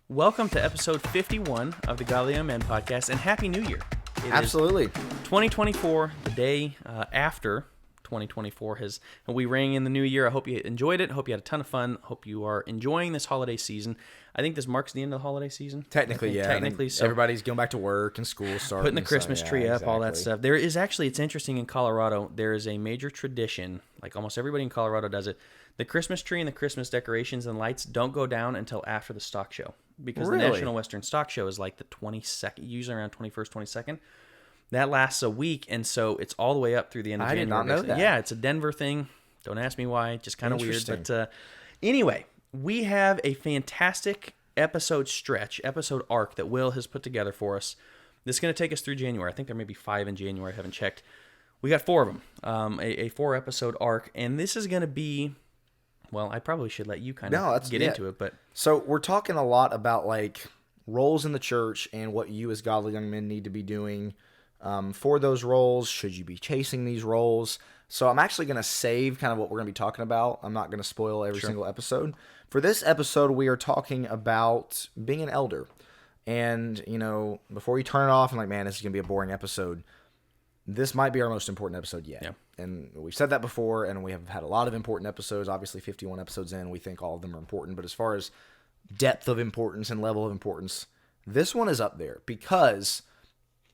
Welcome to episode 51 of the Godly Young Men podcast, and Happy New Year. It Absolutely. is 2024, the day after 2024 has, and we rang in the new year. I hope you enjoyed it. I hope you had a ton of fun. Hope you are enjoying this holiday season. I think this marks the end of the holiday season. Technically, yeah. Technically, so everybody's going back to work and school starting. putting the Christmas tree up, exactly. all that stuff. There is actually, it's interesting in Colorado, there is a major tradition, like almost everybody in Colorado does it. The Christmas tree and the Christmas decorations and lights don't go down until after the stock show. Because Really? the National Western Stock Show is like the 22nd, usually around 21st, 22nd. That lasts a week, and so it's all the way up through the end of January. I did not know that. Yeah, it's a Denver thing. Don't ask me why. Just kind of weird. Interesting. But anyway, we have a fantastic episode arc that Will has put together for us. This is going to take us through January. I think there may be 5 in January. I haven't checked. We got 4 of them, a 4-episode arc, and this is going to be... Well, I probably should let you kind of get into it, but... So we're talking a lot about, like, roles in the church and what you as godly young men need to be doing for those roles. Should you be chasing these roles? So I'm actually going to save kind of what we're going to be talking about. I'm not going to spoil every single episode. For this episode, we are talking about being an elder. And, you know, before you turn it off and like, man, this is going to be a boring episode, this might be our most important episode yet. Yeah. And we've said that before, and we have had a lot of important episodes. Obviously, 51 episodes in, we think all of them are important. But as far as depth of importance and level of importance, this one is up there because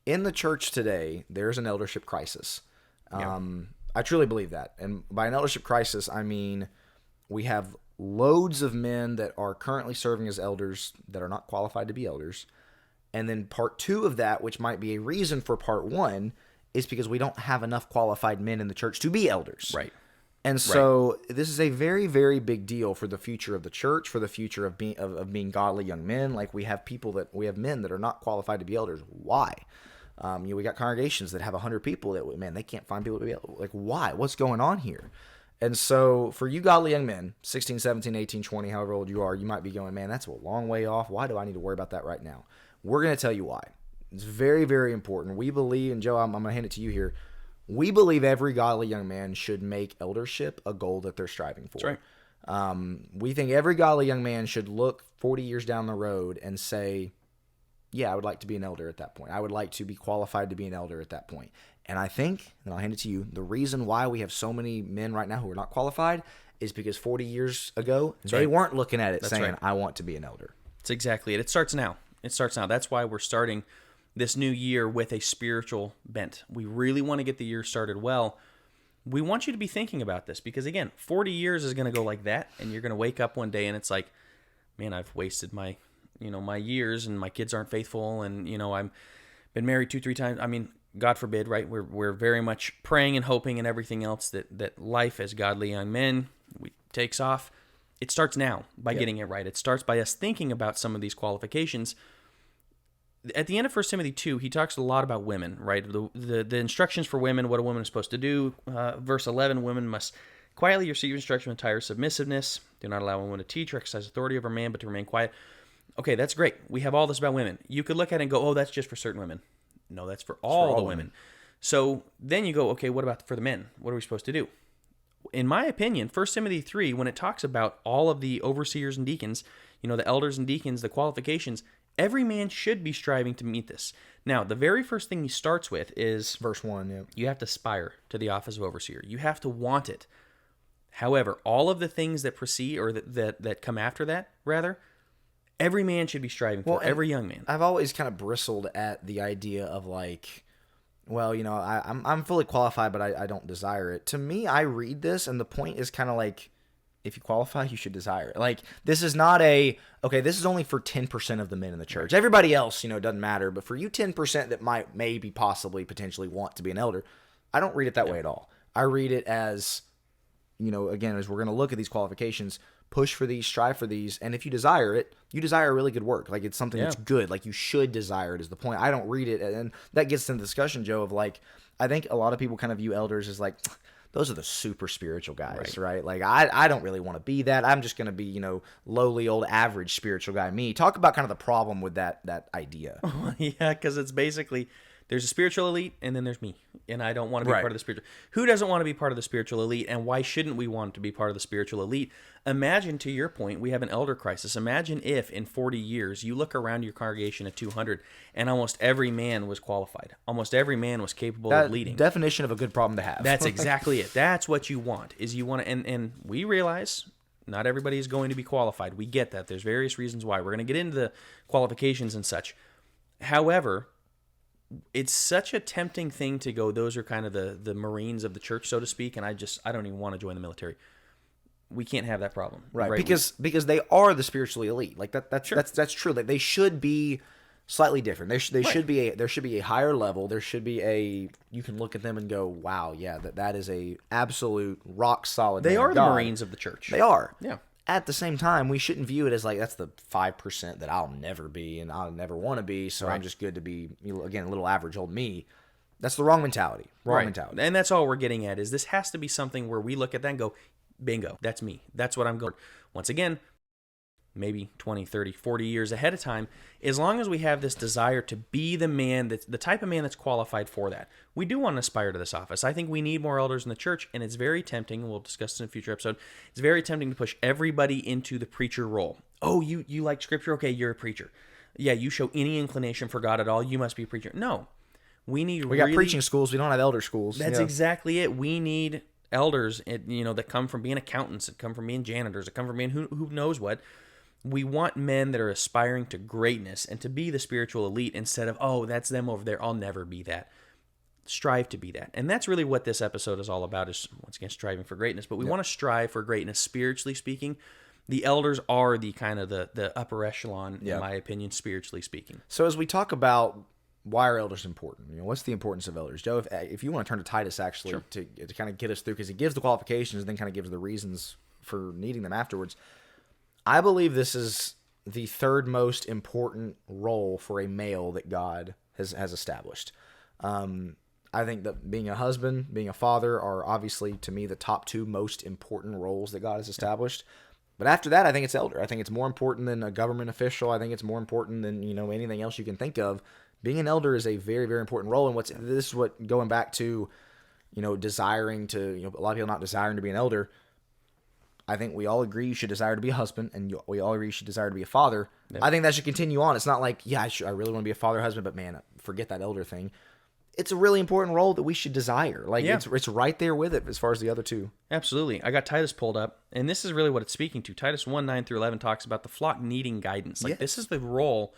in the church today, there's an eldership crisis. Yeah. I truly believe that. And by an eldership crisis, I mean we have loads of men that are currently serving as elders that are not qualified to be elders. And then part 2 of that, which might be a reason for part 1, is because we don't have enough qualified men in the church to be elders. Right. And so this is a very, very big deal for the future of the church, for the future of being godly young men. Like we have men that are not qualified to be elders. Why? We got congregations that have 100 people that, man, they can't find people to be elders. Like, why? What's going on here? And so for you godly young men, 16, 17, 18, 20, however old you are, you might be going, man, that's a long way off. Why do I need to worry about that right now? We're going to tell you why. It's very, very important. We believe, and Joe, I'm going to hand it to you here. We believe every godly young man should make eldership a goal that they're striving for. That's right. We think every godly young man should look 40 years down the road and say, yeah, I would like to be an elder at that point. I would like to be qualified to be an elder at that point. And I think, and I'll hand it to you, the reason why we have so many men right now who are not qualified is because 40 years ago, they weren't looking at it saying, I want to be an elder. That's exactly it. It starts now. That's why we're starting this new year with a spiritual bent. We really want to get the year started well. We want you to be thinking about this because, again, 40 years is going to go like that, and you're going to wake up one day and it's like, man, I've wasted my years, and my kids aren't faithful, and, I've been married 2-3 times. I mean, God forbid, right? We're very much praying and hoping and everything else that life as godly young men takes off. It starts now by getting it right. It starts by us thinking about some of these qualifications. At the end of 1 Timothy 2, he talks a lot about women, right? The instructions for women, what a woman is supposed to do. Verse 11, women must quietly receive instruction with entire submissiveness. Do not allow a woman to teach or exercise authority over a man, but to remain quiet. Okay, that's great. We have all this about women. You could look at it and go, oh, that's just for certain women. No, that's for all the women. So then you go, okay, what about for the men? What are we supposed to do? In my opinion, 1 Timothy 3, when it talks about all of the overseers and deacons, the elders and deacons, the qualifications, every man should be striving to meet this. Now, the very first thing he starts with is... Verse 1, yeah. You have to aspire to the office of overseer. You have to want it. However, all of the things that precede, or that come after that, rather, every man should be striving for, every young man. I've always kind of bristled at the idea of like, well, I'm fully qualified, but I don't desire it. To me, I read this, and the point is kind of like, if you qualify, you should desire it. Like, this is not this is only for 10% of the men in the church. Everybody else, doesn't matter. But for you 10% that maybe, possibly, potentially want to be an elder, I don't read it that way at all. I read it as, again, as we're going to look at these qualifications, push for these, strive for these, and if you desire it, you desire a really good work. Like, it's something that's good. Like, you should desire it is the point. I don't read it, and that gets into the discussion, Joe, of like, I think a lot of people kind of view elders as like, those are the super spiritual guys, right? Like, I don't really want to be that. I'm just going to be, lowly old average spiritual guy. Me. Talk about kind of the problem with that idea. Yeah, because it's basically There's a spiritual elite, and then there's me, and I don't want to be Right. part of the spiritual. Who doesn't want to be part of the spiritual elite, and why shouldn't we want to be part of the spiritual elite? Imagine, to your point, we have an elder crisis. Imagine if in 40 years you look around your congregation of 200, and almost every man was qualified. Almost every man was capable of leading. Definition of a good problem to have. That's exactly it. That's what you want, is you want to, and we realize not everybody is going to be qualified. We get that. There's various reasons why. We're going to get into the qualifications and such. However, it's such a tempting thing to go, those are kind of the Marines of the church, so to speak, and I don't even want to join the military. We can't have that problem. Right. Because they are the spiritually elite. Like that's true. Like they should be slightly different. There should be a higher level. There should be you can look at them and go, wow, yeah, that is a absolute rock solid. They are the God. Marines of the church. They are. Yeah. At the same time, we shouldn't view it as like that's the 5% that I'll never be and I'll never want to be. So I'm just good to be, again, a little average old me. That's the wrong mentality. Mentality. And that's all we're getting at, is this has to be something where we look at that and go, bingo, that's me. That's what I'm going. Once again, maybe 20, 30, 40 years ahead of time, as long as we have this desire to be the man, the type of man that's qualified for that. We do want to aspire to this office. I think we need more elders in the church, and it's very tempting, and we'll discuss this in a future episode, it's very tempting to push everybody into the preacher role. Oh, you like scripture? Okay, you're a preacher. Yeah, you show any inclination for God at all, you must be a preacher. No. We got preaching schools, we don't have elder schools. That's exactly it. We need elders, that come from being accountants, that come from being janitors, that come from being who knows what. We want men that are aspiring to greatness and to be the spiritual elite instead of, oh, that's them over there, I'll never be that. Strive to be that. And that's really what this episode is all about, is once again striving for greatness. But we want to strive for greatness spiritually speaking. The elders are the kind of the upper echelon, in my opinion, spiritually speaking. So as we talk about why are elders important? What's the importance of elders? Joe, if you want to turn to Titus actually to kind of get us through, because he gives the qualifications and then kind of gives the reasons for needing them afterwards. I believe this is the third most important role for a male that God has established. I think that being a husband, being a father are obviously, to me, the top two most important roles that God has established. But after that, I think it's elder. I think it's more important than a government official. I think it's more important than anything else you can think of. Being an elder is a very, very important role. And this is what, going back to desiring to, a lot of people not desiring to be an elder. I think we all agree you should desire to be a husband, and we all agree you should desire to be a father. Yep. I think that should continue on. It's not like, I really want to be a father, husband, but man, forget that elder thing. It's a really important role that we should desire. It's right there with it as far as the other two. Absolutely. I got Titus pulled up, and this is really what it's speaking to. Titus 1:9-11 talks about the flock needing guidance. This is the role.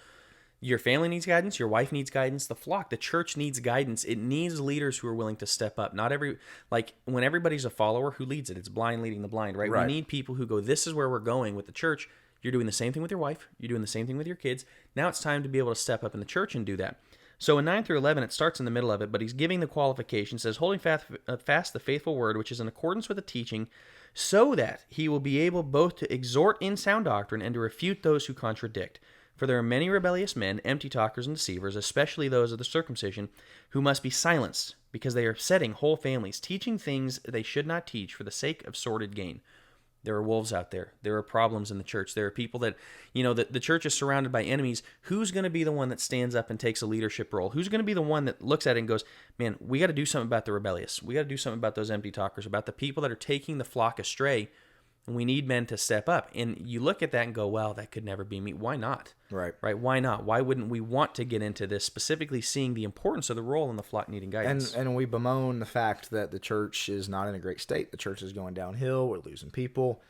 Your family needs guidance. Your wife needs guidance. The flock, the church needs guidance. It needs leaders who are willing to step up. When everybody's a follower, who leads it? It's blind leading the blind, right? We need people who go, this is where we're going with the church. You're doing the same thing with your wife. You're doing the same thing with your kids. Now it's time to be able to step up in the church and do that. So in 9-11, it starts in the middle of it, but he's giving the qualification. It says, holding fast the faithful word, which is in accordance with the teaching, so that he will be able both to exhort in sound doctrine and to refute those who contradict. For there are many rebellious men, empty talkers and deceivers, especially those of the circumcision, who must be silenced, because they are upsetting whole families, teaching things they should not teach for the sake of sordid gain. There are wolves out there. There are problems in the church. There are people that, the church is surrounded by enemies. Who's going to be the one that stands up and takes a leadership role? Who's going to be the one that looks at it and goes, man, we got to do something about the rebellious. We got to do something about those empty talkers, about the people that are taking the flock astray. And we need men to step up. And you look at that and go, well, that could never be me. Why not? Right. Why not? Why wouldn't we want to get into this, specifically seeing the importance of the role in the flock needing guidance? And we bemoan the fact that the church is not in a great state. The church is going downhill. We're losing people.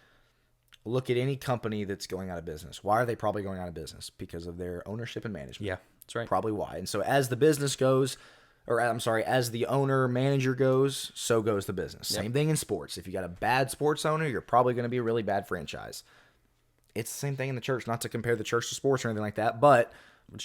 Look at any company that's going out of business. Why are they probably going out of business? Because of their ownership and management. Yeah, that's right. Probably why. And so as the business goes, as the owner manager goes, so goes the business. Yep. Same thing in sports. If you got a bad sports owner, you're probably going to be a really bad franchise. It's the same thing in the church. Not to compare the church to sports or anything like that, but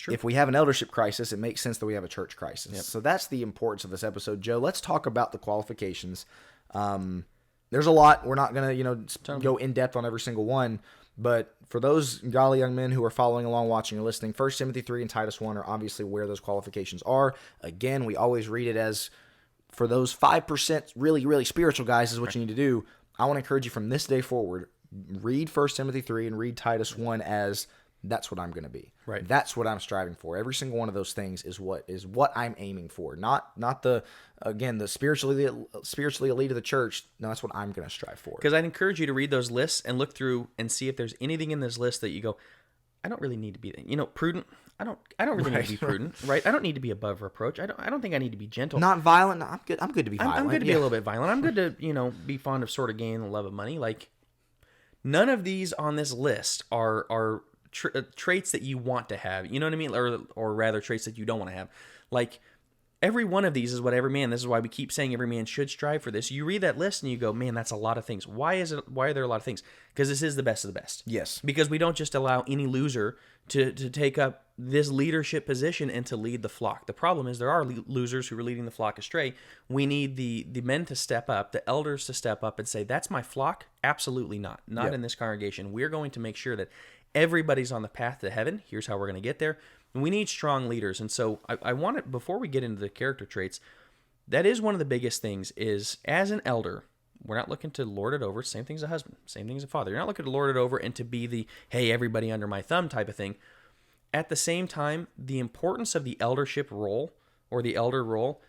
if we have an eldership crisis, it makes sense that we have a church crisis. Yep. So that's the importance of this episode. Joe, let's talk about the qualifications. There's a lot. We're not going to go in depth on every single one. But for those godly young men who are following along, watching, or listening, 1 Timothy 3 and Titus 1 are obviously where those qualifications are. Again, we always read it as, for those 5% really, really spiritual guys is what you need to do. I want to encourage you from this day forward, read 1 Timothy 3 and read Titus 1 as that's what I'm going to be. Right. That's what I'm striving for. Every single one of those things is what I'm aiming for. Not the spiritually elite of the church. No, that's what I'm going to strive for. Because I'd encourage you to read those lists and look through and see if there's anything in this list that you go, I don't really need to be, prudent. I don't really need to be prudent, right? I don't need to be above reproach. I don't think I need to be gentle. Not violent. No, I'm good to be violent. I'm good to be a little bit violent. I'm good to, be fond of sort of gain the love of money. Like, none of these on this list are traits that you want to have. You know what I mean? Or rather, traits that you don't want to have. Like, every one of these is what every man. This is why we keep saying every man should strive for this. You read that list and you go, man, that's a lot of things. Why are there a lot of things? Because this is the best of the best. Yes. Because we don't just allow any loser to take up this leadership position and to lead the flock. The problem is there are losers who are leading the flock astray. We need the men to step up, the elders to step up and say, that's my flock? Absolutely not. Not in this congregation. We're going to make sure that everybody's on the path to heaven. Here's how we're going to get there. And we need strong leaders. And so I want to, before we get into the character traits, that is one of the biggest things is, as an elder, we're not looking to lord it over. Same thing as a husband. Same thing as a father. You're not looking to lord it over and to be the, hey, everybody under my thumb type of thing. At the same time, the importance of the eldership role or the elder role,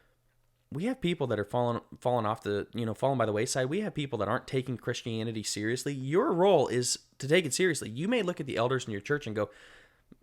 we have people that are falling by the wayside. We have people that aren't taking Christianity seriously. Your role is to take it seriously. You may look at the elders in your church and go,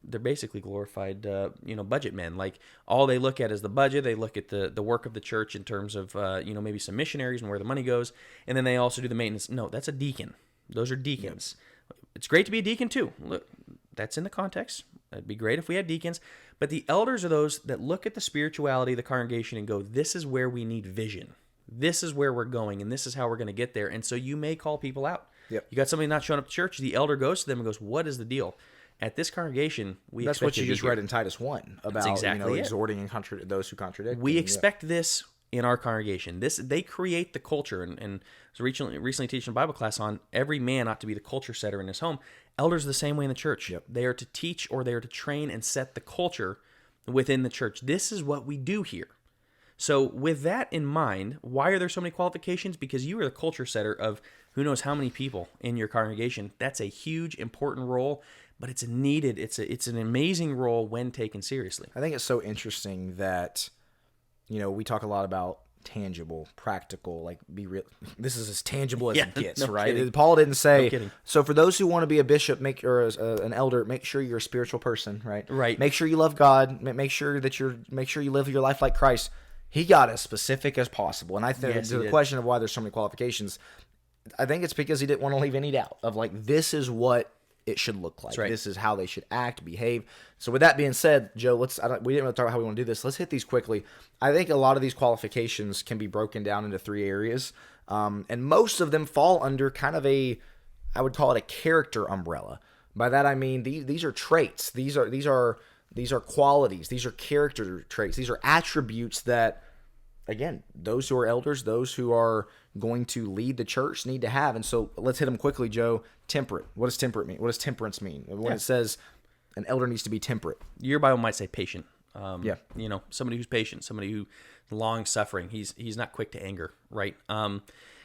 they're basically glorified, budget men. Like, all they look at is the budget. They look at the work of the church in terms of, maybe some missionaries and where the money goes. And then they also do the maintenance. No, that's a deacon. Those are deacons. Yep. It's great to be a deacon too. Look, that's in the context. It'd be great if we had deacons. But the elders are those that look at the spirituality of the congregation and go, this is where we need vision. This is where we're going, and this is how we're going to get there. And so you may call people out. Yep. You got somebody not showing up to church. The elder goes to them and goes, what is the deal? At this congregation, that's what you just read in Titus 1 about exactly exhorting and those who contradict. We expect this in our congregation. They create the culture, and I was recently teaching a Bible class on every man ought to be the culture setter in his home. Elders are the same way in the church. Yep. They are to teach, or they are to train and set the culture within the church. This is what we do here. So with that in mind, why are there so many qualifications? Because you are the culture setter of who knows how many people in your congregation. That's a huge, important role, but it's needed. It's an amazing role when taken seriously. I think it's so interesting that, we talk a lot about tangible, practical, like be real. This is as tangible as it gets, no right? Kidding. Paul didn't say, no so for those who want to be a bishop, or an elder, make sure you're a spiritual person, right? Right. Make sure you love God. Make sure you live your life like Christ. He got as specific as possible. And I think to the question of why there's so many qualifications, I think it's because he didn't want to leave any doubt of like, this is what it should look like. Right. This is how they should act, behave. So with that being said, Joe, we didn't really talk about how we want to do this. Let's hit these quickly. I think a lot of these qualifications can be broken down into 3 areas. And most of them fall under kind of I would call it a character umbrella. By that I mean these are traits. These are qualities. These are character traits. These are attributes that, again, those who are elders, those who are going to lead the church need to have. And so let's hit them quickly, Joe. Temperate. What does temperate mean? What does temperance mean? When it says an elder needs to be temperate. Your Bible might say patient. Somebody who's patient, somebody who long suffering. He's not quick to anger, right?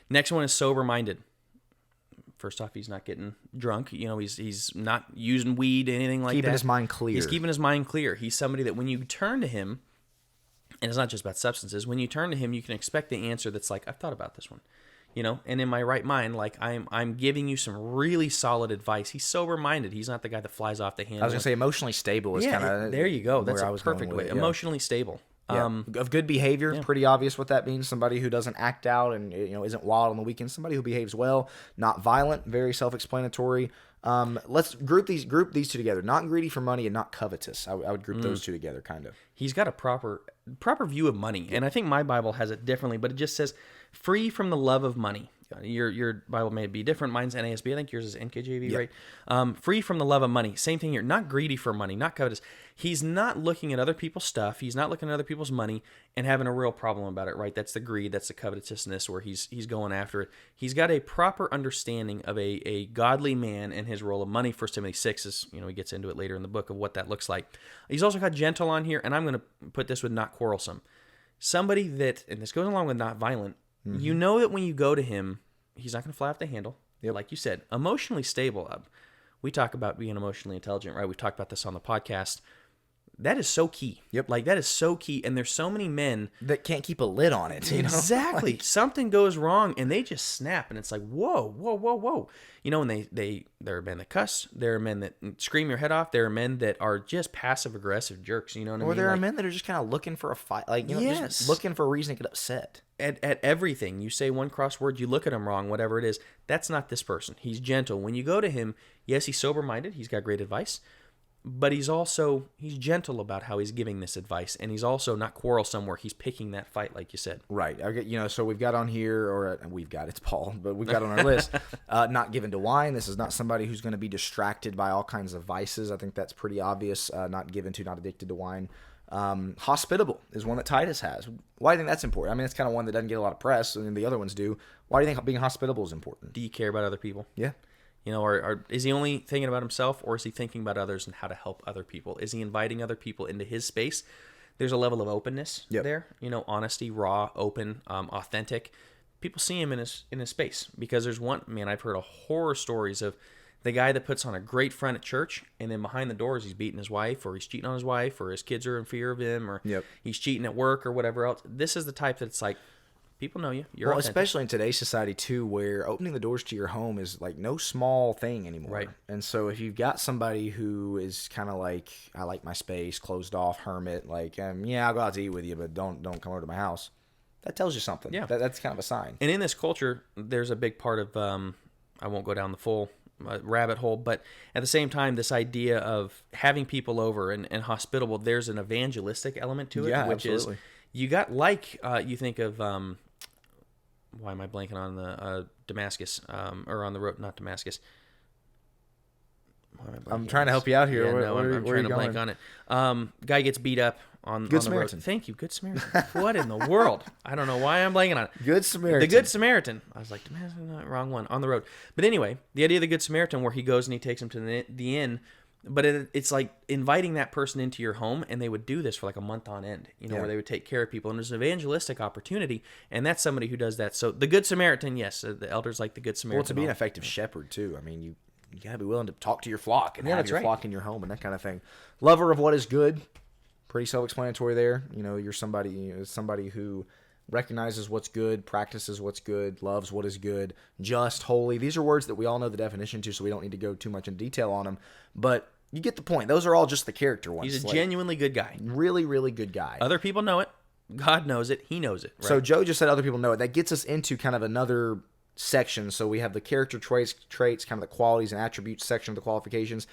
Next one is sober-minded. First off, he's not getting drunk. He's not using weed, anything like that. Keeping his mind clear. He's keeping his mind clear. He's somebody that when you turn to him, and it's not just about substances, when you turn to him, you can expect the answer that's like, I've thought about this one. And in my right mind, like I'm giving you some really solid advice. He's sober-minded. He's not the guy that flies off the handle. I was going to say emotionally stable is kind of... There you go. That's a perfect way. Emotionally stable. Of good behavior, pretty obvious what that means. Somebody who doesn't act out and isn't wild on the weekends. Somebody who behaves well, not violent, very self-explanatory. Let's group these 2 together. Not greedy for money and not covetous. I would group those 2 together, kind of. He's got a proper view of money, and I think my Bible has it differently, but it just says free from the love of money. Your Bible may be different. Mine's NASB. I think yours is NKJV, right? Free from the love of money. Same thing here. Not greedy for money, not covetous. He's not looking at other people's stuff. He's not looking at other people's money and having a real problem about it, right? That's the greed. That's the covetousness where he's going after it. He's got a proper understanding of a godly man and his role of money. 1 Timothy 6 is, he gets into it later in the book of what that looks like. He's also got gentle on here, and I'm going to put this with not quarrelsome. Somebody that, and this goes along with not violent, you know that when you go to him, he's not going to fly off the handle. Like you said, emotionally stable. we talk about being emotionally intelligent, right? We've talked about this on the podcast. That is so key. Yep. Like, that is so key. And there's so many men that can't keep a lid on it. You know? Exactly. Like, something goes wrong and they just snap, and it's like, whoa, whoa, whoa, whoa. You know, and there are men that cuss. There are men that scream your head off. There are men that are just passive aggressive jerks. You know what I mean? Or there are like, men that are just kind of looking for a fight, like, you know, Yes. just looking for a reason to get upset. At everything. You say one cross word, you look at him wrong, whatever it is. That's not this person. He's gentle. When you go to him, yes, he's sober-minded. He's got great advice. But he's gentle about how he's giving this advice, and he's also not quarrelsome where he's picking that fight, like you said. Right. You know, so we've got on here, it's Paul, but we've got on our list, not given to wine. This is not somebody who's going to be distracted by all kinds of vices. I think that's pretty obvious. Not given to, not addicted to wine. Hospitable is one that Titus has. Why do you think that's important? I mean, it's kind of one that doesn't get a lot of press, and the other ones do. Why do you think being hospitable is important? Do you care about other people? Yeah. You know, or is he only thinking about himself, or is he thinking about others and how to help other people? Is he inviting other people into his space? There's a level of openness there. You know, honesty, raw, open, authentic. People see him in his space, because there's I've heard horror stories of the guy that puts on a great front at church, and then behind the doors he's beating his wife, or he's cheating on his wife, or his kids are in fear of him, or he's cheating at work or whatever else. This is the type that's like, people know you. You're authentic. Especially in today's society too, where opening the doors to your home is like no small thing anymore. Right. And so if you've got somebody who is kind of like, I like my space, closed off, hermit, like, I'll go out to eat with you, but don't come over to my house. That tells you something. Yeah. That's kind of a sign. And in this culture, there's a big part of, I won't go down the full rabbit hole, but at the same time, this idea of having people over and hospitable, there's an evangelistic element to it, which absolutely. is, you got you think of, why am I blanking on the Damascus, or on the road, not Damascus. I'm trying to help you out here. Yeah, I'm trying to blank on it. Guy gets beat up on the Samaritan. road. Thank you, Good Samaritan. What in the world? I don't know why I'm blanking on it. Good Samaritan. The Good Samaritan. I was like, wrong one, on the road. But anyway, the idea of the Good Samaritan, where he goes and he takes him to the inn, but it's like inviting that person into your home, and they would do this for like a month on end, where they would take care of people. And there's an evangelistic opportunity, and that's somebody who does that. So the Good Samaritan, yes, the elders like the Good Samaritan. Well, to be an effective shepherd too, I mean, you got to be willing to talk to your flock and have your flock in your home and that kind of thing. Lover of what is good, pretty self-explanatory there. You're somebody who recognizes what's good, practices what's good, loves what is good, just, holy. These are words that we all know the definition to, so we don't need to go too much in detail on them. But you get the point. Those are all just the character ones. He's a genuinely good guy. Really, really good guy. Other people know it. God knows it. He knows it. Right? So Joe just said other people know it. That gets us into kind of another section. So we have the character traits, kind of the qualities and attributes section of the qualifications.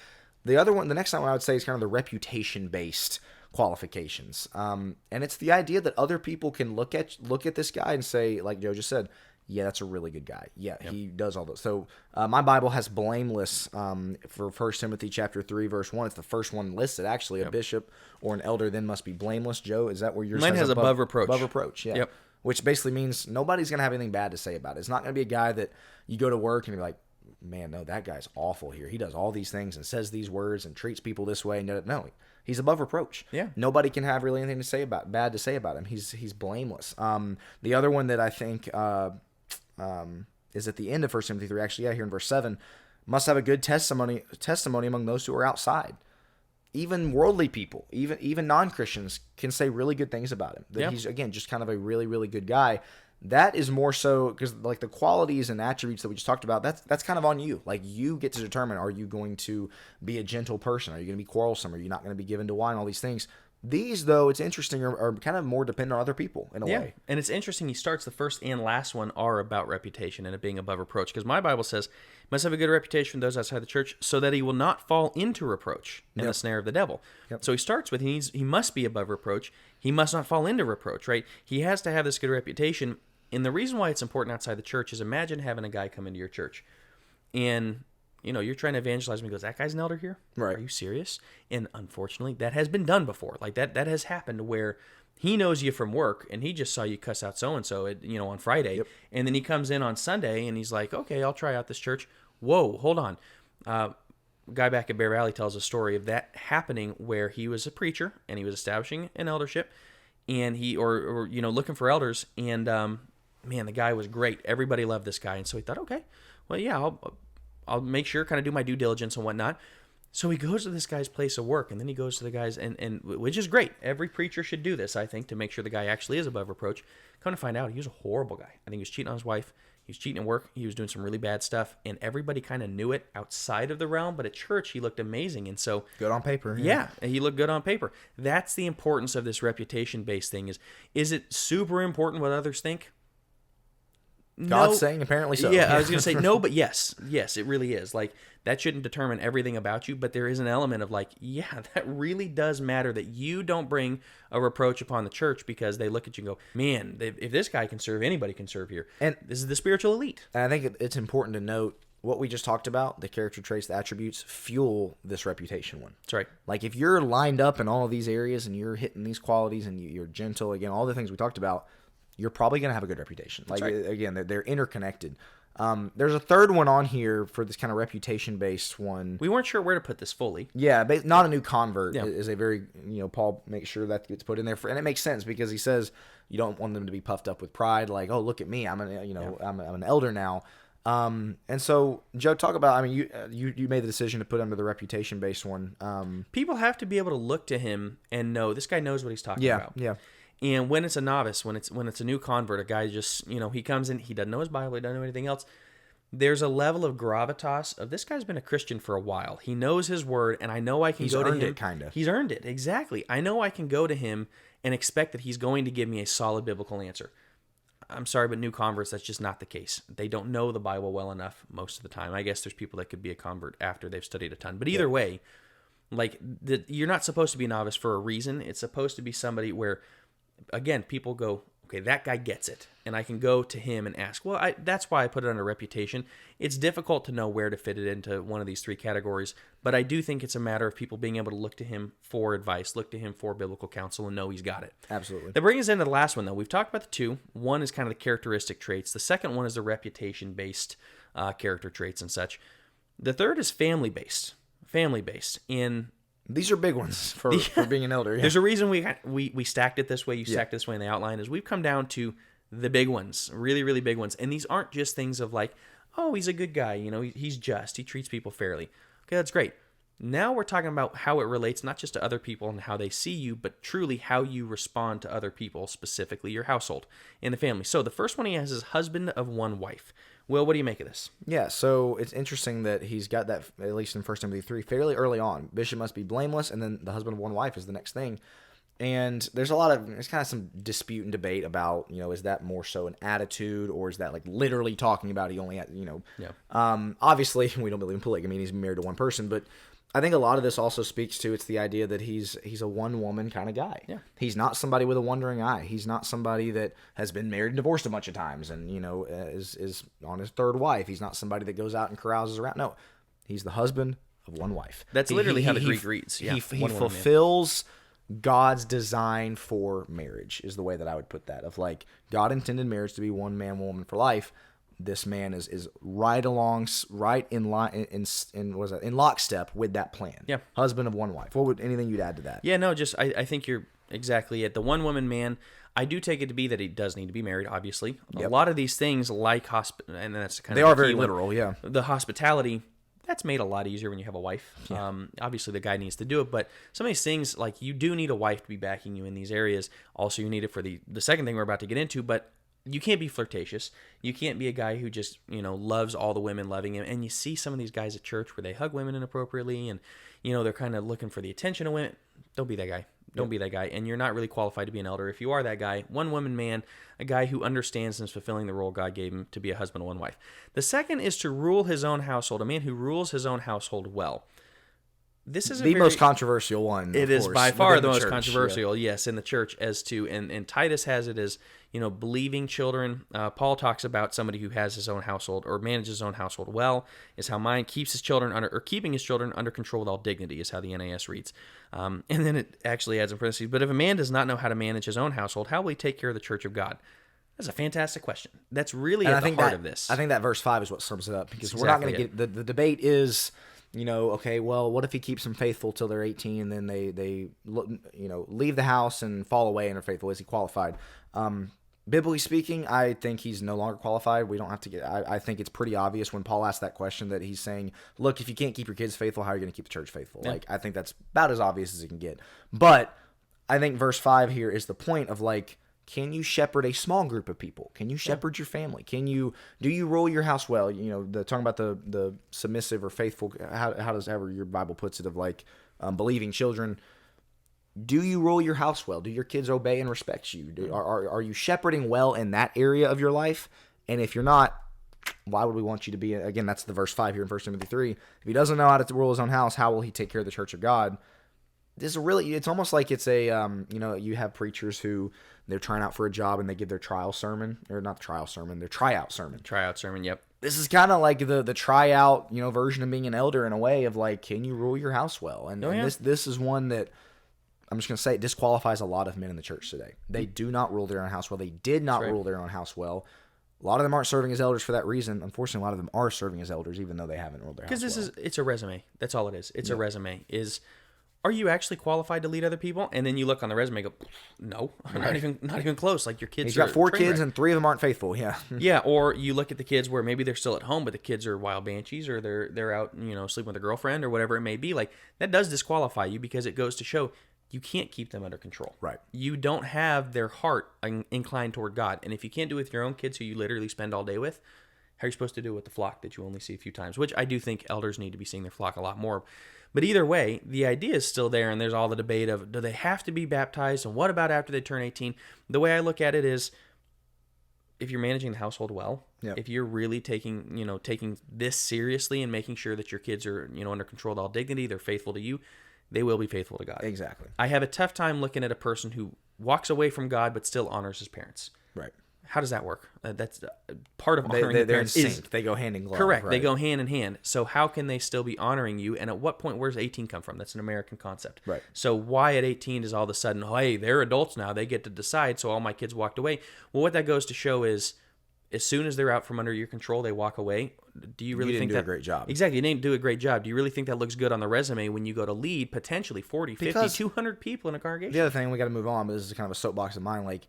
The next one I would say is kind of the reputation-based qualifications. And it's the idea that other people can look at this guy and say, like Joe just said, yeah, that's a really good guy. Yeah, yep. He does all those. So my Bible has blameless for 1 Timothy chapter 3, verse 1. It's the first one listed, actually. A bishop or an elder then must be blameless. Joe, is that where yours Mine has above reproach. Above reproach, yeah. Yep. Which basically means nobody's going to have anything bad to say about it. It's not going to be a guy that you go to work and you're like, man, no, that guy's awful here. He does all these things and says these words and treats people this way. No, he's above reproach. Yeah. Nobody can have really anything bad to say about him. He's blameless. The other one that I think is at the end of 1 Timothy 3, actually, here in verse 7, must have a good testimony among those who are outside. Even worldly people, even non-Christians can say really good things about him. That he's, again, just kind of a really, really good guy. That is more so because, like, the qualities and attributes that we just talked about, that's kind of on you. Like, you get to determine, are you going to be a gentle person? Are you going to be quarrelsome? Are you not going to be given to wine? All these things. These, though, it's interesting, are kind of more dependent on other people in a way. And it's interesting. He starts the first and last one are about reputation and it being above reproach. Because my Bible says, must have a good reputation with those outside the church so that he will not fall into reproach and the snare of the devil. Yep. So he starts with, he must be above reproach. He must not fall into reproach, right? He has to have this good reputation. And the reason why it's important outside the church is, imagine having a guy come into your church and, you're trying to evangelize him. He goes, that guy's an elder here? Right. Are you serious? And unfortunately, that has been done before. Like that has happened where he knows you from work and he just saw you cuss out so-and-so, on Friday. Yep. And then he comes in on Sunday and he's like, okay, I'll try out this church. Whoa, hold on. Guy back at Bear Valley tells a story of that happening where he was a preacher and he was establishing an eldership and looking for elders. And, man, the guy was great. Everybody loved this guy. And so he thought, okay, well, yeah, I'll make sure, kind of do my due diligence and whatnot. So he goes to this guy's place of work, and then he goes to the guy's, and which is great. Every preacher should do this, I think, to make sure the guy actually is above reproach. Come to find out, he was a horrible guy. I think he was cheating on his wife. He was cheating at work. He was doing some really bad stuff, and everybody kind of knew it outside of the realm. But at church, he looked amazing, and so Good on paper. yeah, he looked good on paper. That's the importance of this reputation-based thing. Is it super important what others think? God's saying apparently so. Yeah, I was going to say no, but yes, it really is. Like, that shouldn't determine everything about you, but there is an element of like, yeah, that really does matter, that you don't bring a reproach upon the church because they look at you and go, man, if this guy can serve, anybody can serve here. And this is the spiritual elite. And I think it's important to note what we just talked about, the character traits, the attributes, fuel this reputation one. That's right. Like, if you're lined up in all of these areas and you're hitting these qualities and you're gentle, again, all the things we talked about, you're probably going to have a good reputation. Like, right. Again, they're interconnected. There's a third one on here for this kind of reputation-based one. We weren't sure where to put this fully. Yeah, but not a new convert Yeah. is a very, Paul makes sure that gets put in there. And it makes sense because he says you don't want them to be puffed up with pride. Like, oh, look at me. I'm an elder now. And so, Joe, talk about, I mean, you made the decision to put under the reputation-based one. People have to be able to look to him and know this guy knows what he's talking about. Yeah. And when it's a novice, when it's a new convert, a guy just, he comes in, he doesn't know his Bible, he doesn't know anything else. There's a level of gravitas of this guy's been a Christian for a while. He knows his word, and I know I can go to him. He's earned it, kind of. He's earned it, exactly. I know I can go to him and expect that he's going to give me a solid biblical answer. I'm sorry, but new converts, that's just not the case. They don't know the Bible well enough most of the time. I guess there's people that could be a convert after they've studied a ton. But either way, like, you're not supposed to be a novice for a reason. It's supposed to be somebody where, again, people go, okay, that guy gets it. And I can go to him and ask. Well, that's why I put it under reputation. It's difficult to know where to fit it into one of these three categories. But I do think it's a matter of people being able to look to him for advice, look to him for biblical counsel, and know he's got it. Absolutely. That brings us into the last one, though. We've talked about the two. One is kind of the characteristic traits. The second one is the reputation-based character traits and such. The third is family-based. These are big ones for being an elder. Yeah. There's a reason we stacked it this way. You stacked it this way in the outline. Is we've come down to the big ones, really, really big ones. And these aren't just things of like, oh, he's a good guy. He's just. He treats people fairly. Okay, that's great. Now we're talking about how it relates not just to other people and how they see you, but truly how you respond to other people, specifically your household and the family. So the first one he has is husband of one wife. Will, what do you make of this? Yeah, so it's interesting that he's got that, at least in 1 Timothy 3, fairly early on. Bishop must be blameless, and then the husband of one wife is the next thing. And there's kind of some dispute and debate about, is that more so an attitude, or is that like literally talking about he only had, obviously we don't believe in polygamy, he's married to one person, but I think a lot of this also speaks to, it's the idea that he's a one-woman kind of guy. Yeah. He's not somebody with a wandering eye. He's not somebody that has been married and divorced a bunch of times and, is on his third wife. He's not somebody that goes out and carouses around. No, he's the husband of one wife. That's literally how the Greek reads. Yeah, he fulfills God's design for marriage is the way that I would put that. Of like, God intended marriage to be one man, one woman for life. This man is right in line in lockstep with that plan. Yeah, husband of one wife. Anything you'd add to that? Yeah, no, just I think you're exactly it. The one woman man. I do take it to be that he does need to be married. Obviously, a lot of these things like and that's kind of they are very literal. Yeah, the hospitality. That's made a lot easier when you have a wife. Yeah. Obviously, the guy needs to do it, but some of these things, like you do need a wife to be backing you in these areas. Also, you need it for the second thing we're about to get into, but you can't be flirtatious. You can't be a guy who just, loves all the women loving him. And you see some of these guys at church where they hug women inappropriately and, they're kind of looking for the attention of women. Don't be that guy. Don't be that guy. And you're not really qualified to be an elder. If you are that guy, one woman man, a guy who understands and is fulfilling the role God gave him to be a husband of one wife. The second is to rule his own household, a man who rules his own household well. This is the most controversial one. It is by far the most controversial, yes, in the church as to, and Titus has it as, believing children. Paul talks about somebody who has his own household or manages his own household well, is how mine keeps his children keeping his children under control with all dignity, is how the NAS reads. And then it actually adds in parentheses, but if a man does not know how to manage his own household, how will he take care of the church of God? That's a fantastic question. That's really at the heart of this. I think that verse 5 is what sums it up, because we're not going to get, the debate is, okay, well, what if he keeps them faithful till they're 18 and then they leave the house and fall away and are faithful? Is he qualified? Biblically speaking, I think he's no longer qualified. We don't have to get. I think it's pretty obvious when Paul asked that question that he's saying, "Look, if you can't keep your kids faithful, how are you going to keep the church faithful?" Yeah. Like, I think that's about as obvious as it can get. But I think verse 5 here is the point of like, can you shepherd a small group of people? Can you shepherd your family? Do you rule your house well? You know, talking about the submissive or faithful. How does ever your Bible puts it of like believing children. Do you rule your house well? Do your kids obey and respect you? Are you shepherding well in that area of your life? And if you're not, why would we want you to be? Again, that's the verse 5 here in 1 Timothy 3. If he doesn't know how to rule his own house, how will he take care of the church of God? This is really, it's almost like it's a, you have preachers who they're trying out for a job and they give their trial sermon, or not trial sermon, their tryout sermon. Tryout sermon, yep. This is kind of like the tryout, version of being an elder in a way of like, can you rule your house well? And this is one that, I'm just going to say, it disqualifies a lot of men in the church today. They do not rule their own house well. They did not rule their own house well. A lot of them aren't serving as elders for that reason. Unfortunately, a lot of them are serving as elders, even though they haven't ruled their house well. Because it's a resume. That's all it is. It's a resume. Are you actually qualified to lead other people? And then you look on the resume and go, no, not even close. Like your kids He's got 4 kids and 3 of them aren't faithful. Yeah. Yeah. Or you look at the kids where maybe they're still at home, but the kids are wild banshees, or they're out, sleeping with a girlfriend or whatever it may be. Like that does disqualify you, because it goes to show you can't keep them under control. Right. You don't have their heart inclined toward God. And if you can't do it with your own kids who you literally spend all day with, how are you supposed to do it with the flock that you only see a few times? Which I do think elders need to be seeing their flock a lot more. But either way, the idea is still there, and there's all the debate of, do they have to be baptized, and what about after they turn 18? The way I look at it is, if you're managing the household well, if you're really taking this seriously and making sure that your kids are, under control with all dignity, they're faithful to you, they will be faithful to God. Exactly. I have a tough time looking at a person who walks away from God but still honors his parents. Right. How does that work? That's part of honoring they're parents. in sync. They go hand in glove. Correct. Right. They go hand in hand. So how can they still be honoring you? And at what point, where's 18 come from? That's an American concept. Right. So why at 18 is all of a sudden, hey, they're adults now, they get to decide, so all my kids walked away. Well, what that goes to show is, as soon as they're out from under your control, they walk away. Do you really think do a great job? Exactly. You didn't do a great job. Do you really think that looks good on the resume when you go to lead potentially 40, 50, 200 people in a congregation? The other thing, we got to move on, but this is kind of a soapbox of mine. Like,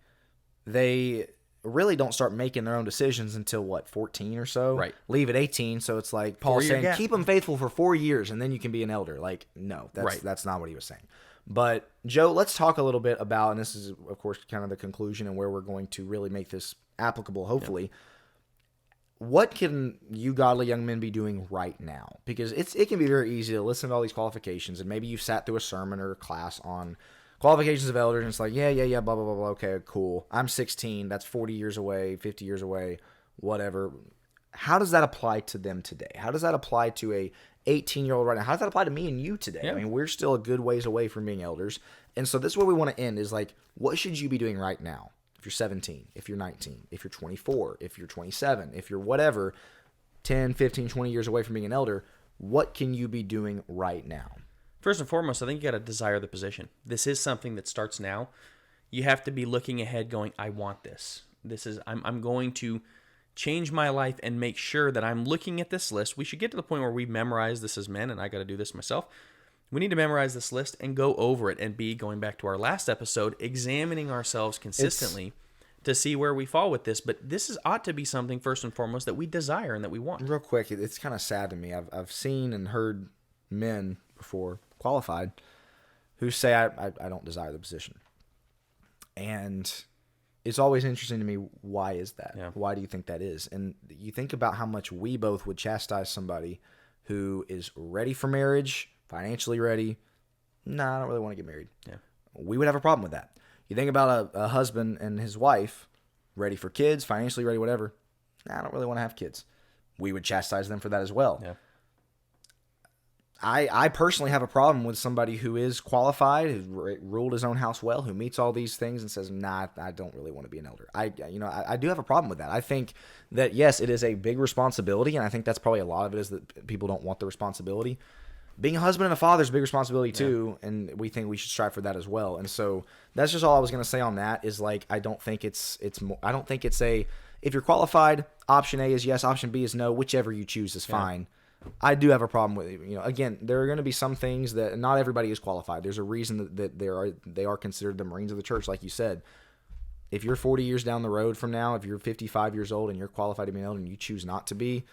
they really don't start making their own decisions until, 14 or so? Right. Leave at 18, so it's like Paul's saying, keep them faithful for 4 years, and then you can be an elder. Like, no, that's not what he was saying. But, Joe, let's talk a little bit about, and this is, of course, kind of the conclusion and where we're going to really make this applicable, hopefully. Yeah. What can you godly young men be doing right now? Because it can be very easy to listen to all these qualifications, and maybe you've sat through a sermon or a class on qualifications of elders, and it's like, yeah, blah, blah, blah, blah, okay, cool. I'm 16, that's 40 years away, 50 years away, whatever. How does that apply to them today? How does that apply to a 18-year-old right now? How does that apply to me and you today? Yeah. I mean, we're still a good ways away from being elders. And so this is where we want to end, is like, what should you be doing right now? If you're 17, if you're 19, if you're 24, if you're 27, if you're whatever, 10, 15, 20 years away from being an elder, what can you be doing right now? First and foremost, I think you got to desire the position. This is something that starts now. You have to be looking ahead going, I want this. I'm going to change my life and make sure that I'm looking at this list. We should get to the point where we memorize this as men, and I got to do this myself. We need to memorize this list and go over it and be, going back to our last episode, examining ourselves consistently to see where we fall with this. But this ought to be something, first and foremost, that we desire and that we want. Real quick, it's kind of sad to me. I've seen and heard men before, qualified, who say, I don't desire the position. And it's always interesting to me, why is that? Yeah. Why do you think that is? And you think about how much we both would chastise somebody who is ready for marriage, financially ready. I don't really want to get married. Yeah. We would have a problem with that. You think about a husband and his wife, ready for kids, financially ready, whatever. I don't really want to have kids. We would chastise them for that as well. Yeah. I personally have a problem with somebody who is qualified, who ruled his own house well, who meets all these things and says, I don't really want to be an elder. I do have a problem with that. I think that, yes, it is a big responsibility, and I think that's probably a lot of it is that people don't want the responsibility. Being a husband and a father is a big responsibility too, and we think we should strive for that as well. And so that's just all I was going to say on that, is like, I don't think it's a, if you're qualified, option A is yes, option B is no, whichever you choose is fine. I do have a problem with it. Again, there are going to be some things that not everybody is qualified. There's a reason that they are considered the Marines of the church, like you said. if you're 40 years down the road from now, if you're 55 years old and you're qualified to be an elder and you choose not to be,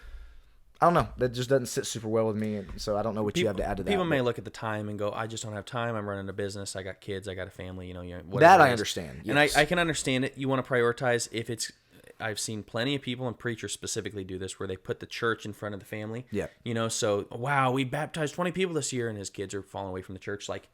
I don't know. That just doesn't sit super well with me, and so I don't know what you have to add to that. People may look at the time and go, I just don't have time. I'm running a business. I got kids. I got a family. Whatever that I understand. Yes. And I can understand it. You want to prioritize if it's – I've seen plenty of people, and preachers specifically do this, where they put the church in front of the family. Yeah. So, wow, we baptized 20 people this year, and his kids are falling away from the church. Like,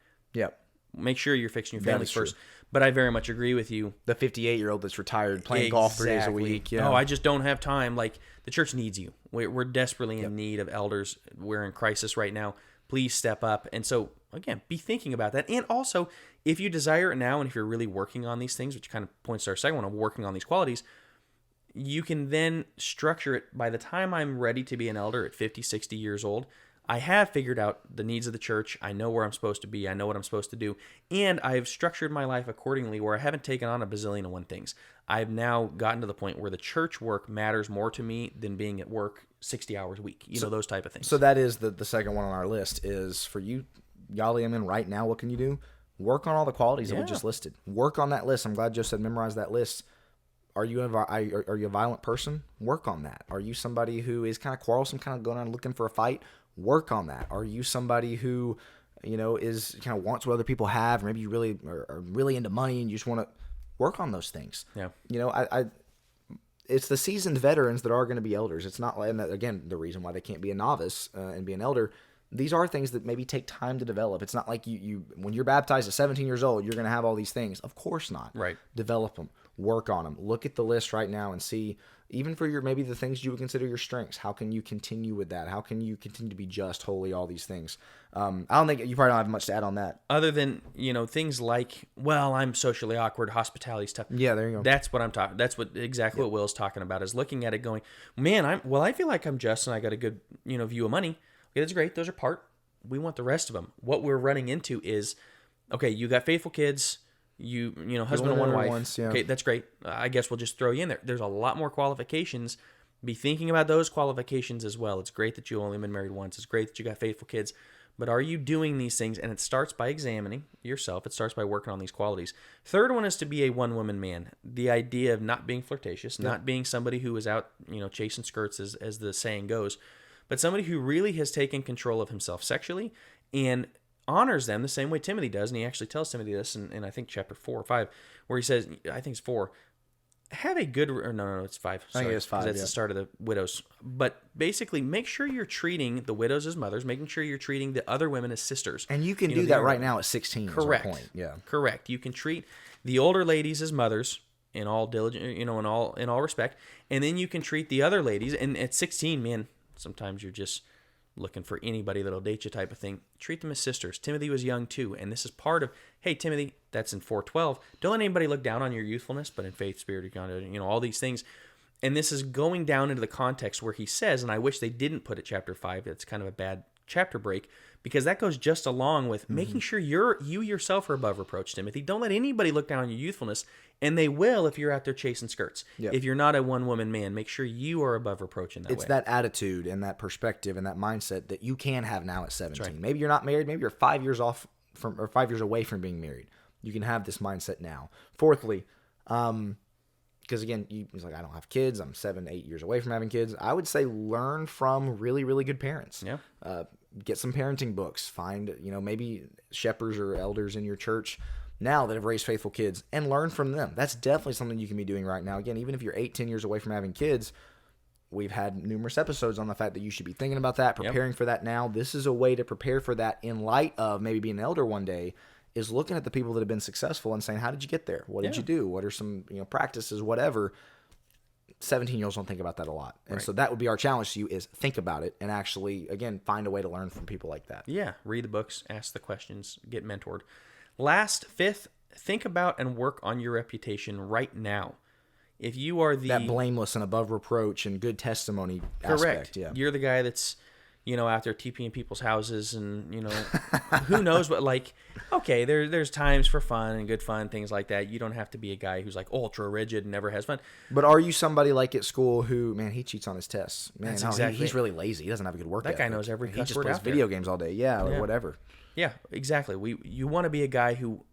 make sure you're fixing your family first. True. But I very much agree with you. The 58-year-old that's retired playing golf 3 days a week. Yeah. Oh, I just don't have time. Like, the church needs you. We're desperately in need of elders. We're in crisis right now. Please step up. And so, again, be thinking about that. And also, if you desire it now, and if you're really working on these things, which kind of points to our second one of working on these qualities, you can then structure it. By the time I'm ready to be an elder at 50, 60 years old, I have figured out the needs of the church. I know where I'm supposed to be. I know what I'm supposed to do. And I've structured my life accordingly where I haven't taken on a bazillion and one things. I've now gotten to the point where the church work matters more to me than being at work 60 hours a week. Those type of things. So that is the second one on our list is for you, Yali, I'm in right now. What can you do? Work on all the qualities that we just listed. Work on that list. I'm glad Joe said memorize that list. Are you a violent person? Work on that. Are you somebody who is kind of quarrelsome, kind of going on looking for a fight? Work on that. Are you somebody who, is kind of wants what other people have? Or maybe you really are really into money and you just want to work on those things. Yeah. It's the seasoned veterans that are going to be elders. It's not like, and again, the reason why they can't be a novice and be an elder. These are things that maybe take time to develop. It's not like you when you're baptized at 17 years old, you're going to have all these things. Of course not. Right. Develop them. Work on them. Look at the list right now and see, even for maybe the things you would consider your strengths, how can you continue with that? How can you continue to be just, holy, all these things? I don't think you probably don't have much to add on that. Other than, things like, well, I'm socially awkward, hospitality stuff. Yeah, there you go. That's what I'm talking. That's what Will's talking about, is looking at it going, man, I feel like I'm just and I got a good, view of money. Okay, that's great. Those are part. We want the rest of them. What we're running into is, okay, you got faithful kids, husband and one wife. Once, yeah. Okay, that's great. I guess we'll just throw you in there. There's a lot more qualifications. Be thinking about those qualifications as well. It's great that you only been married once. It's great that you got faithful kids. But are you doing these things? And it starts by examining yourself. It starts by working on these qualities. Third one is to be a one-woman man. The idea of not being flirtatious, not being somebody who is out, chasing skirts, as the saying goes, but somebody who really has taken control of himself sexually and honors them the same way Timothy does. And he actually tells Timothy this in I think chapter 4 or 5, where he says, I think it's 4, have a good, or no, it's 5. Sorry, I think it's 5. That's the start of the widows. But basically, make sure you're treating the widows as mothers, making sure you're treating the other women as sisters. And you can do that right now at 16. Correct. Is our point. Yeah. Correct. You can treat the older ladies as mothers in all diligent, in all respect, and then you can treat the other ladies. And at 16, man, sometimes you're just looking for anybody that'll date you type of thing. Treat them as sisters. Timothy was young too, and this is part of, hey, Timothy, that's in 4:12. Don't let anybody look down on your youthfulness, but in faith, spirit, all these things. And this is going down into the context where he says, and I wish they didn't put it chapter 5. It's kind of a bad chapter break, because that goes just along with making sure you yourself are above reproach, Timothy. Don't let anybody look down on your youthfulness, and they will if you're out there chasing skirts. Yep. If you're not a one-woman man, make sure you are above reproach in that way. It's that attitude and that perspective and that mindset that you can have now at 17. Right. Maybe you're not married. Maybe you're 5 years off from, or 5 years away from being married. You can have this mindset now. Fourthly, because again, he's like, I don't have kids. I'm 7, 8 years away from having kids. I would say learn from really, really good parents. Yeah. Get some parenting books. Find, maybe shepherds or elders in your church now that have raised faithful kids, and learn from them. That's definitely something you can be doing right now. Again, even if you're 8, 10 years away from having kids, we've had numerous episodes on the fact that you should be thinking about that, preparing for that now. This is a way to prepare for that in light of maybe being an elder one day, is looking at the people that have been successful and saying, how did you get there? What did you do? What are some practices, whatever. 17-year-olds don't think about that a lot. And so that would be our challenge to you, is think about it and actually, again, find a way to learn from people like that. Yeah, read the books, ask the questions, get mentored. Last, fifth, think about and work on your reputation right now. If you are that blameless and above reproach and good testimony aspect. Yeah. You're the guy that's, out there TPing people's houses and, who knows what, okay, there's times for fun and good fun, things like that. You don't have to be a guy who's like ultra rigid and never has fun. But are you somebody like at school who, man, he cheats on his tests. Man, exactly. He's really lazy. He doesn't have a good work ethic. That guy knows every cuss word. He just plays video games all day. Yeah, or whatever. Yeah, exactly. You want to be a guy who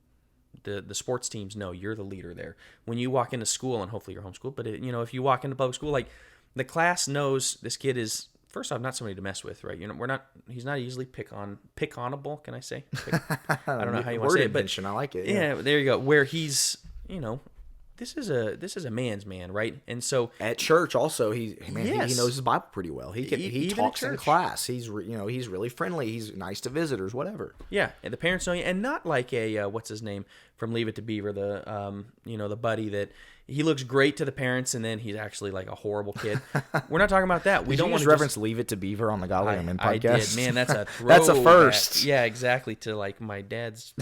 The sports teams know you're the leader there. When you walk into school, and hopefully you're homeschooled, but if you walk into public school, like the class knows this kid is, first off, not somebody to mess with, right? He's not easily pick-onable, can I say? I don't know how you want to say it, but I like it. Yeah, there you go. Where he's, this is a man's man, right? And so at church also, he Yes. knows his Bible pretty well. He Even at talks in church. class. He's he's really friendly. He's nice to visitors, whatever. yeah, and the parents know you, and not like a what's his name from Leave It to Beaver, the the buddy that he looks great to the parents, and then he's actually like a horrible kid. We're not talking about that. We Did don't you want just to reference Leave It to Beaver on the Godly Young Men podcast. I did, man. That's a That's a throwback. first. Yeah, exactly. To like my dad's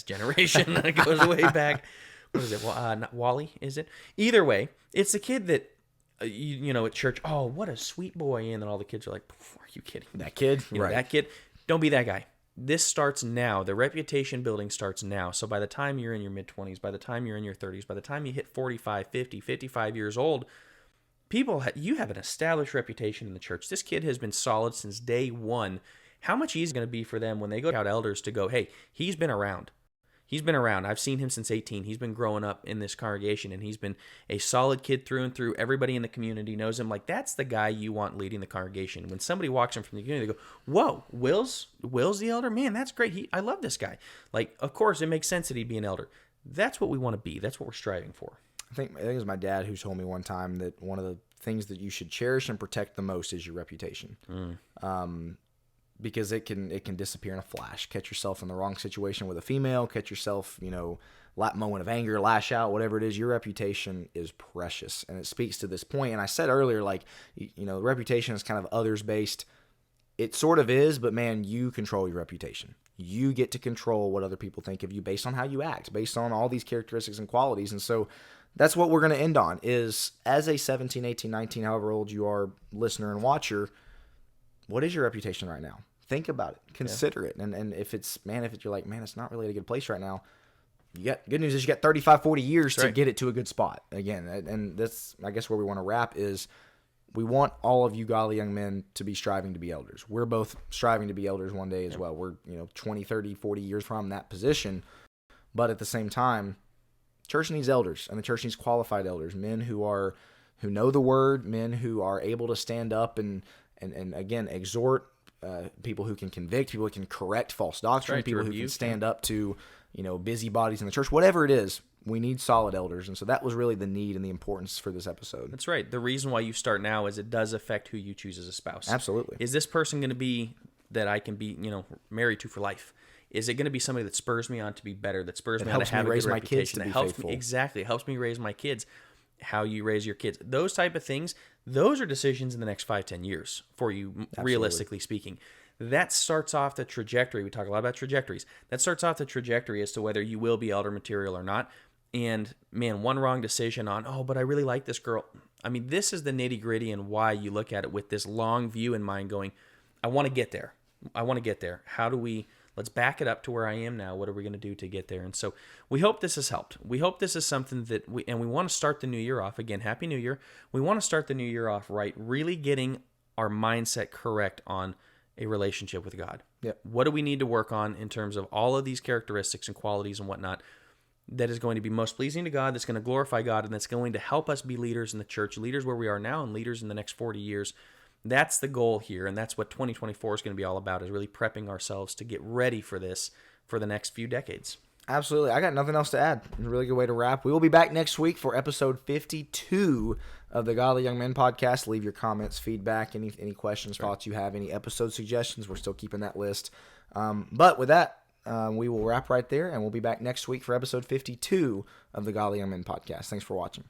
generation. It goes way back. What is it? Not Wally, is it? Either way, it's the kid that at church. Oh, what a sweet boy! And then all the kids are like, "Are you kidding? That kid, right? That kid. Don't be that guy." This starts now. The reputation building starts now. So by the time you're in your mid-20s, by the time you're in your 30s, by the time you hit 45, 50, 55 years old, you have an established reputation in the church. This kid has been solid since day one. How much easier is it going to be for them when they go out elders to go, hey, he's been around. He's been around. I've seen him since 18. He's been growing up in this congregation, and he's been a solid kid through and through. Everybody in the community knows him. Like, that's the guy you want leading the congregation. When somebody walks in from the community, they go, whoa, Will's the elder? Man, that's great. I love this guy. Like, of course, it makes sense that he'd be an elder. That's what we want to be. That's what we're striving for. I think it was my dad who told me one time that one of the things that you should cherish and protect the most is your reputation. Because it can disappear in a flash. Catch yourself in the wrong situation with a female, catch yourself, moment of anger, lash out, whatever it is. Your reputation is precious, and it speaks to this point. And I said earlier, like, reputation is kind of others based. It sort of is, but man, you control your reputation. You get to control what other people think of you based on how you act, based on all these characteristics and qualities. And so that's what we're going to end on is, as a 17, 18, 19, however old you are, listener and watcher, what is your reputation right now? Think about it. Consider it. And if you're like, man, it's not really at a good place right now, good news is you got 35, 40 years to get it to a good spot. Again, and that's, I guess, where we want to wrap is we want all of you godly young men to be striving to be elders. We're both striving to be elders one day as well. We're, 20, 30, 40 years from that position. But at the same time, church needs elders, and the church needs qualified elders, men who know the word, men who are able to stand up and again, exhort, people who can convict, people who can correct false doctrine, people who can stand up to, busybodies in the church, whatever it is. We need solid elders. And so that was really the need and the importance for this episode. That's right. The reason why you start now is it does affect who you choose as a spouse. Absolutely. Is this person going to be that I can be, married to for life? Is it going to be somebody that spurs me on to be better, that spurs me on to have a good reputation, that helps me, exactly, helps me raise my kids, how you raise your kids, those type of things? Those are decisions in the next 5-10 years for you, absolutely, realistically speaking. That starts off the trajectory. We talk a lot about trajectories. That starts off the trajectory as to whether you will be elder material or not. And man, one wrong decision on, but I really like this girl. I mean, this is the nitty gritty and why you look at it with this long view in mind going, I want to get there. Let's back it up to where I am now. What are we going to do to get there? And so we hope this has helped. We hope this is something that we want to start the new year off. Again, Happy New Year. We want to start the new year off right, really getting our mindset correct on a relationship with God. Yep. What do we need to work on in terms of all of these characteristics and qualities and whatnot that is going to be most pleasing to God, that's going to glorify God, and that's going to help us be leaders in the church, leaders where we are now and leaders in the next 40 years. That's the goal here, and that's what 2024 is going to be all about, is really prepping ourselves to get ready for this for the next few decades. Absolutely. I got nothing else to add. It's a really good way to wrap. We will be back next week for episode 52 of the Godly Young Men podcast. Leave your comments, feedback, any questions, thoughts you have, any episode suggestions. We're still keeping that list. But with that, we will wrap right there, and we'll be back next week for episode 52 of the Godly Young Men podcast. Thanks for watching.